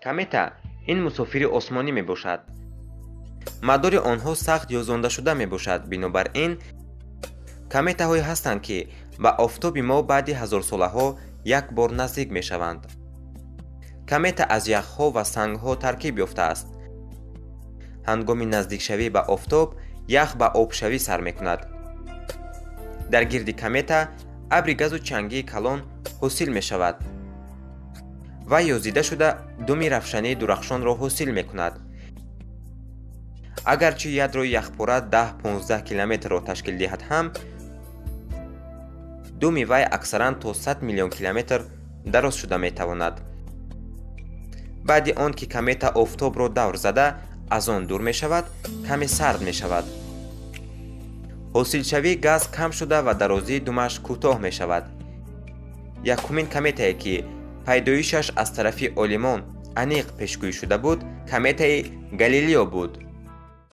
комета ин мусофири осмонӣ мебошад. мадори онҳо сахт ё зондашуда мебошад. бинобар ин кометаҳое ҳастанд ки ба офтоби мо баъди ҳазорсолаҳо як бор наздик мешаванд. комета аз яхҳо ва сангҳо таркиб ёфтааст. ҳангоми наздикшавӣ ба офтоб ях ба обшавӣ сар мекунад. дар гирди комета абри газу чангии калон ҳосил мешавад ва ёзида шуда думи равшании дурахшонро ҳосил мекунад. агарчи ядрои яхпора 10-15 километрро ташкил диҳад ҳам, думи вай аксаран то 100 миллион километр дароз шуда метавонад. баъди он ки комета офтобро давр зада аз он дур мешавад, каме сард мешавад. ҳосилшавии газ кам шуда ва дарозии думаш кӯтоҳ мешавад. якумин кометае ки пайдоишаш аз тарафи олимон аниқ пешгӯӣ шуда буд, кометаи Галилео буд.